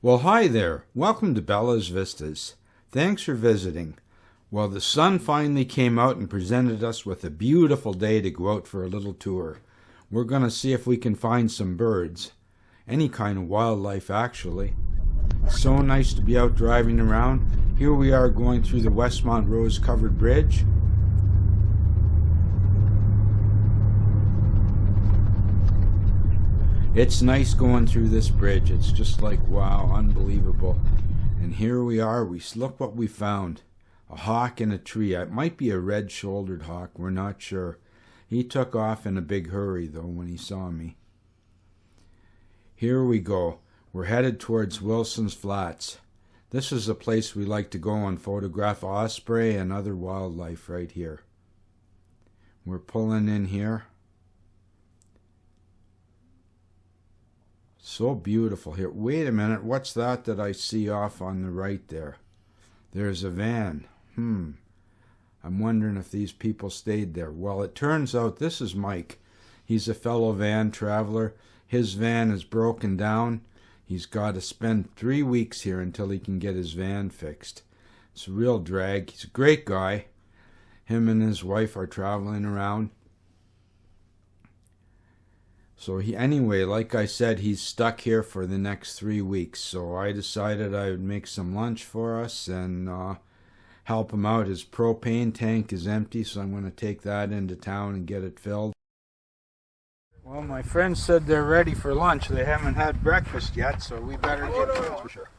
Well, hi there. Welcome to Bella's Vistas. Thanks for visiting. Well, the sun finally came out and presented us with a beautiful day to go out for a little tour. We're going to see if we can find some birds. Any kind of wildlife, actually. It's so nice to be out driving around. Here we are going through the Westmont Rose Covered Bridge. It's nice going through this bridge. It's just like, wow, unbelievable. And here we are. Look what we found. A hawk in a tree. It might be a red-shouldered hawk. We're not sure. He took off in a big hurry, though, when he saw me. Here we go. We're headed towards Wilson's Flats. This is a place we like to go and photograph osprey and other wildlife right here. We're pulling in here. So beautiful here. Wait a minute, what's that I see off on the right there? There's a van. I'm wondering if these people stayed there. Well, it turns out this is Mike. He's a fellow van traveler. His van is broken down. He's got to spend 3 weeks here until he can get his van fixed. It's a real drag. He's a great guy. Him and his wife are traveling around. So anyway, like I said, he's stuck here for the next 3 weeks. So I decided I would make some lunch for us and help him out. His propane tank is empty, so I'm going to take that into town and get it filled. Well, my friends said they're ready for lunch. They haven't had breakfast yet, so we better get lunch for sure.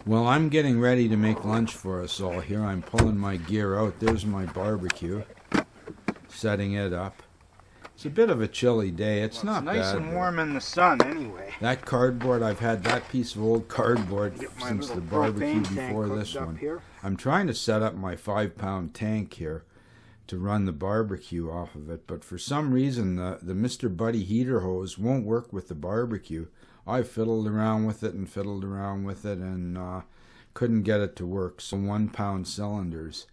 Well, I'm getting ready to make lunch for us all here. I'm pulling my gear out. There's my barbecue. Setting it up. It's a bit of a chilly day. It's not bad. It's nice and warm in the sun anyway. That cardboard, I've had that piece of old cardboard since the barbecue before this one. I'm trying to set up my 5-pound tank here to run the barbecue off of it, but for some reason the Mr. Buddy heater hose won't work with the barbecue. I fiddled around with it and couldn't get it to work. So 1-pound cylinders.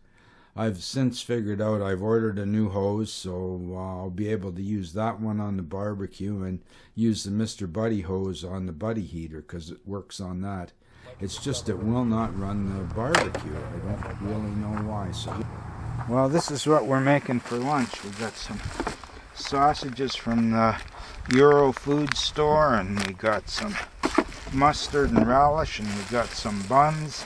I've since figured out I've ordered a new hose, so I'll be able to use that one on the barbecue and use the Mr. Buddy hose on the Buddy heater because it works on that. It's just it will not run the barbecue. I don't really know why. So, well, this is what we're making for lunch. We've got some sausages from the Euro food store, and we got some mustard and relish, and we got some buns.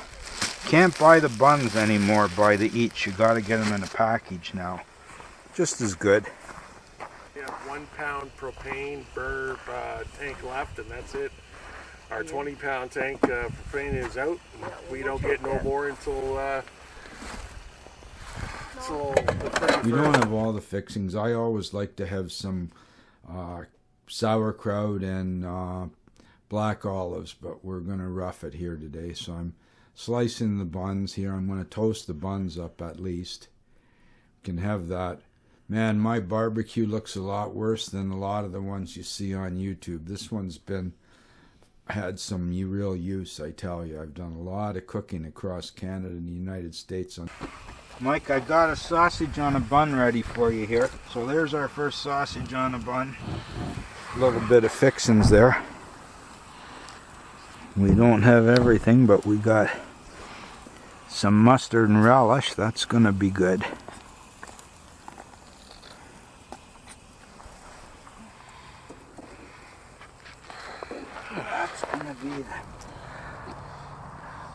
Can't buy the buns anymore by the each. You got to get them in a package now. Just as good. Yeah, 1 pound propane burner tank left, and that's it. Our 20-pound tank propane is out. We don't get no more until the 31st. We don't have all the fixings. I always like to have some sauerkraut and black olives, but we're going to rough it here today, so I'm slicing the buns here. I'm going to toast the buns up at least. Can have that. Man, my barbecue looks a lot worse than a lot of the ones you see on YouTube. This one's had some real use, I tell you. I've done a lot of cooking across Canada and the United States. Mike, I got a sausage on a bun ready for you here. So there's our first sausage on a bun. A little bit of fixings there. We don't have everything, but we got some mustard and relish. That's going to be good. That's going to be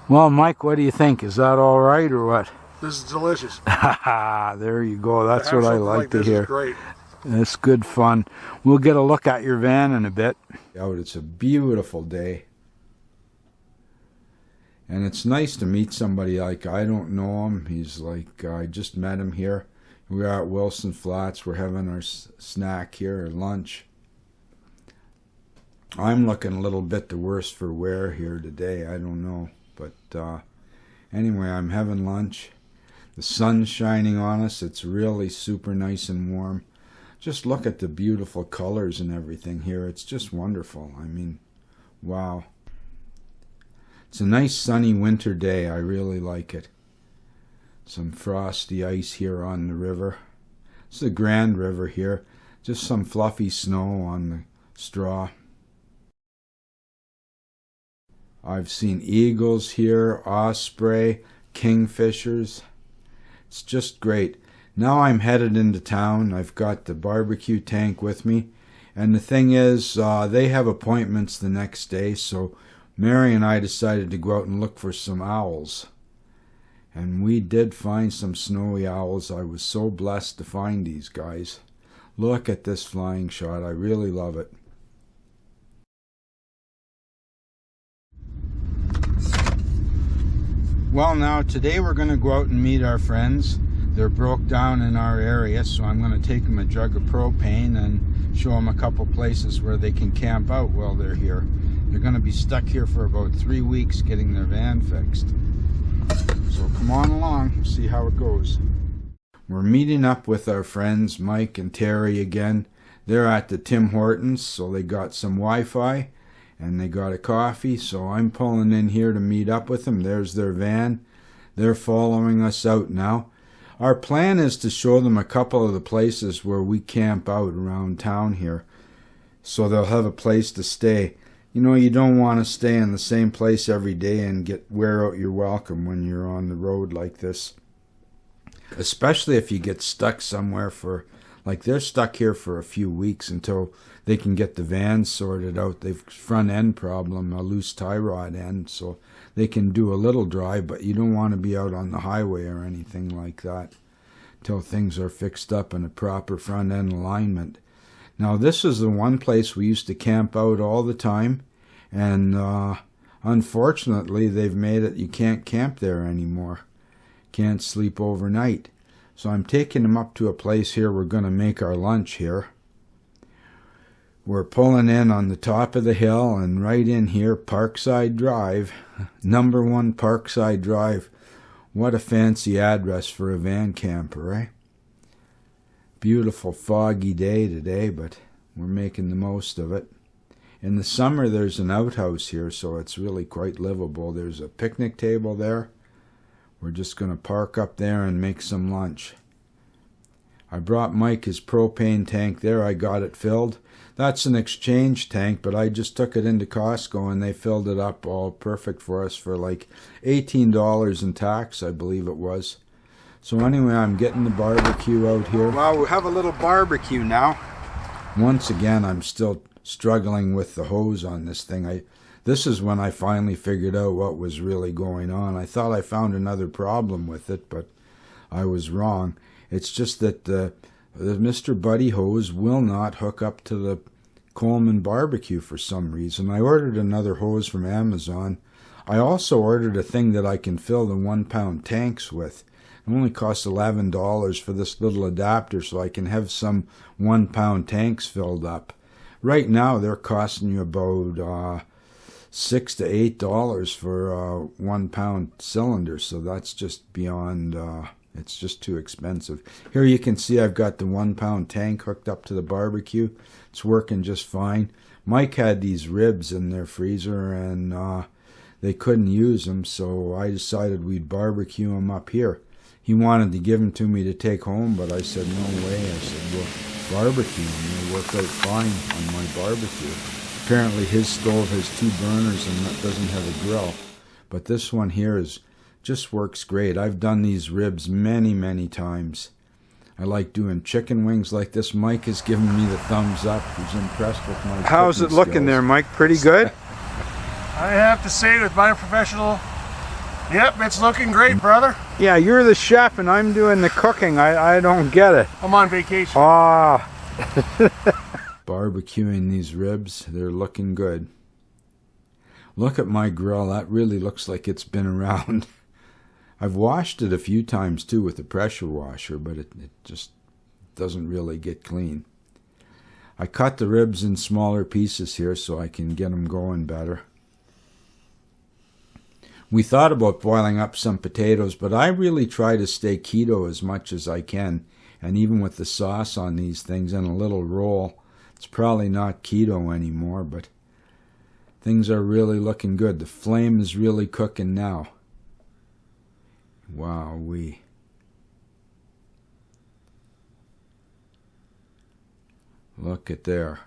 Well, Mike, what do you think? Is that all right or what? This is delicious. There you go. That's what I like to hear. This is great. It's good fun. We'll get a look at your van in a bit. It's a beautiful day. And it's nice to meet somebody like, I don't know him. He's like, I just met him here. We're at Wilson Flats. We're having our snack here, or lunch. I'm looking a little bit the worse for wear here today. I don't know. But anyway, I'm having lunch. The sun's shining on us. It's really super nice and warm. Just look at the beautiful colors and everything here. It's just wonderful. I mean, wow. It's a nice sunny winter day. I really like it. Some frosty ice here on the river. It's the Grand River here. Just some fluffy snow on the straw. I've seen eagles here, osprey, kingfishers. It's just great. Now I'm headed into town. I've got the barbecue tank with me. And the thing is, they have appointments the next day, so Mary and I decided to go out and look for some owls. And we did find some snowy owls. I was so blessed to find these guys. Look at this flying shot. I really love it. Well, now today we're going to go out and meet our friends. They're broke down in our area, so I'm going to take them a jug of propane and show them a couple places where they can camp out while they're here. They're going to be stuck here for about 3 weeks getting their van fixed. So come on along, see how it goes. We're meeting up with our friends Mike and Terry again. They're at the Tim Hortons, so they got some Wi-Fi and they got a coffee, so I'm pulling in here to meet up with them. There's their van. They're following us out now. Our plan is to show them a couple of the places where we camp out around town here, so they'll have a place to stay. You know, you don't want to stay in the same place every day and wear out your welcome when you're on the road like this. Especially if you get stuck somewhere for, like they're stuck here for a few weeks until they can get the van sorted out. They've front end problem, a loose tie rod end, so they can do a little drive, but you don't want to be out on the highway or anything like that till things are fixed up in a proper front end alignment. Now this is the one place we used to camp out all the time, and unfortunately they've made it you can't camp there anymore. Can't sleep overnight. So I'm taking them up to a place here. We're going to make our lunch here. We're pulling in on the top of the hill, and right in here, Parkside Drive. Number 1 Parkside Drive. What a fancy address for a van camper, eh? Beautiful foggy day today, but we're making the most of it. In the summer, there's an outhouse here, so it's really quite livable. There's a picnic table there. We're just going to park up there and make some lunch. I brought Mike his propane tank there. I got it filled. That's an exchange tank, but I just took it into Costco and they filled it up all perfect for us for like $18 in tax, I believe it was. So anyway, I'm getting the barbecue out here. Well, we have a little barbecue now. Once again, I'm still struggling with the hose on this thing. This is when I finally figured out what was really going on. I thought I found another problem with it, but I was wrong. It's just that the Mr. Buddy hose will not hook up to the Coleman barbecue for some reason. I ordered another hose from Amazon. I also ordered a thing that I can fill the 1-pound tanks with. It only costs $11 for this little adapter so I can have some 1-pound tanks filled up. Right now they're costing you about $6 to $8 for a 1-pound cylinder, so that's just beyond, it's just too expensive. Here you can see I've got the 1-pound tank hooked up to the barbecue. It's working just fine. Mike had these ribs in their freezer and they couldn't use them, so I decided we'd barbecue them up here. He wanted to give them to me to take home, but I said no way. I said, well, barbecue them. They work out fine on my barbecue. Apparently his stove has 2 burners and that doesn't have a grill. But this one here just works great. I've done these ribs many, many times. I like doing chicken wings like this. Mike has given me the thumbs up. He's impressed with my How's it looking skills. there, Mike? Pretty good? I have to say, with my professional, yep, it's looking great, brother. Yeah, you're the chef and I'm doing the cooking. I don't get it. I'm on vacation. Ah. Barbecuing these ribs, they're looking good. Look at my grill. That really looks like it's been around. I've washed it a few times too with a pressure washer, but it just doesn't really get clean. I cut the ribs in smaller pieces here so I can get them going better. We thought about boiling up some potatoes, but I really try to stay keto as much as I can. And even with the sauce on these things and a little roll, it's probably not keto anymore, but things are really looking good. The flame is really cooking now. Wowee. Look at there.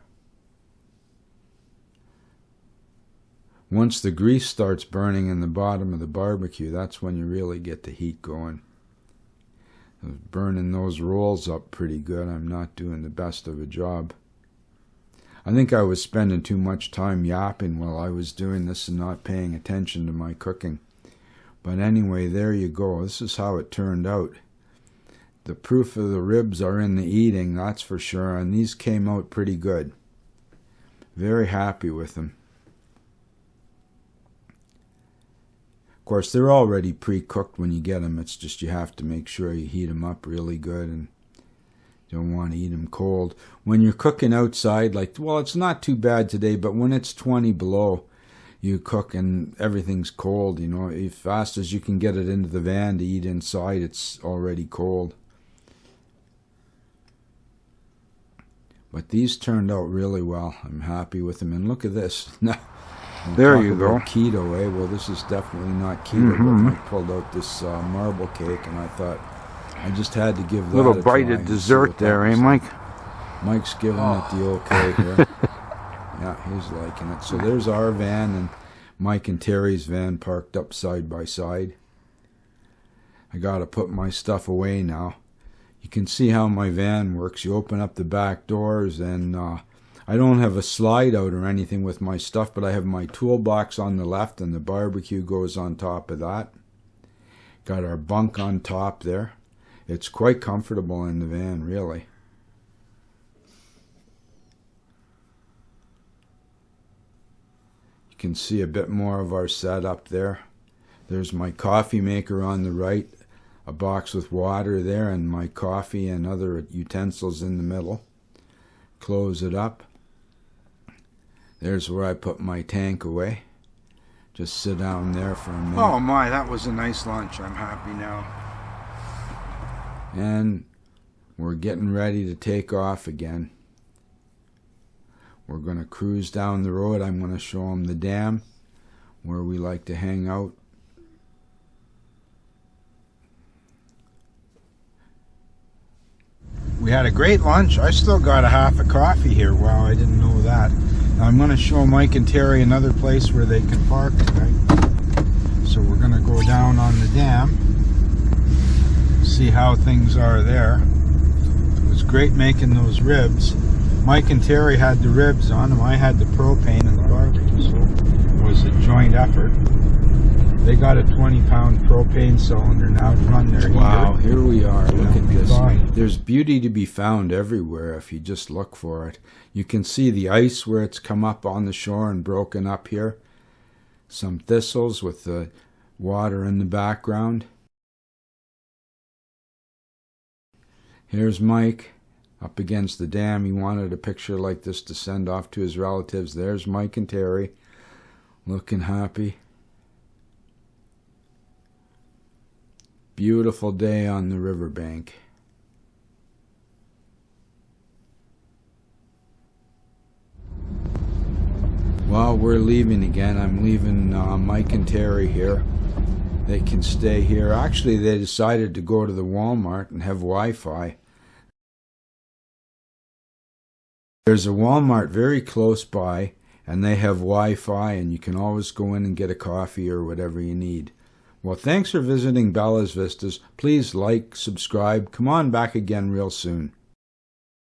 Once the grease starts burning in the bottom of the barbecue, that's when you really get the heat going. Burning those rolls up pretty good. I'm not doing the best of a job. I think I was spending too much time yapping while I was doing this and not paying attention to my cooking. But anyway, there you go. This is how it turned out. The proof of the ribs are in the eating, that's for sure, and these came out pretty good. Very happy with them. Of course, they're already pre-cooked when you get them. It's just you have to make sure you heat them up really good and you don't want to eat them cold. When you're cooking outside, well, it's not too bad today, but when it's 20 below, you cook and everything's cold, as fast as you can get it into the van to eat inside, it's already cold. But these turned out really well. I'm happy with them. And look at this. Now, there you go. Keto, eh? Well, this is definitely not keto. But Mike pulled out this marble cake, and I thought I just had to give that little a bite try of dessert there, eh, like. Mike? Mike's giving it the okay here. Yeah, he's liking it. So there's our van and Mike and Terry's van parked up side by side. I got to put my stuff away now. You can see how my van works. You open up the back doors, and I don't have a slide out or anything with my stuff, but I have my toolbox on the left, and the barbecue goes on top of that. Got our bunk on top there. It's quite comfortable in the van, really. You can see a bit more of our setup there. There's my coffee maker on the right, a box with water there, and my coffee and other utensils in the middle. Close it up. There's where I put my tank away. Just sit down there for a minute. Oh my, that was a nice lunch. I'm happy now. And we're getting ready to take off again. We're going to cruise down the road. I'm going to show them the dam where we like to hang out. We had a great lunch. I still got a half a coffee here. Wow, I didn't know that. Now I'm going to show Mike and Terry another place where they can park tonight. So we're going to go down on the dam, see how things are there. It was great making those ribs. Mike and Terry had the ribs on them. I had the propane and the barbecue, so it was a joint effort. They got a 20-pound propane cylinder now to run their heater. Wow, here we are. Look at this. Fine. There's beauty to be found everywhere if you just look for it. You can see the ice where it's come up on the shore and broken up here. Some thistles with the water in the background. Here's Mike up against the dam. He wanted a picture like this to send off to his relatives. There's Mike and Terry looking happy. Beautiful day on the riverbank. Well, we're leaving again. I'm leaving Mike and Terry here. They can stay here. Actually, they decided to go to the Walmart and have Wi-Fi. There's a Walmart very close by, and they have Wi-Fi, and you can always go in and get a coffee or whatever you need. Well, thanks for visiting Bella's Vistas. Please like, subscribe. Come on back again real soon.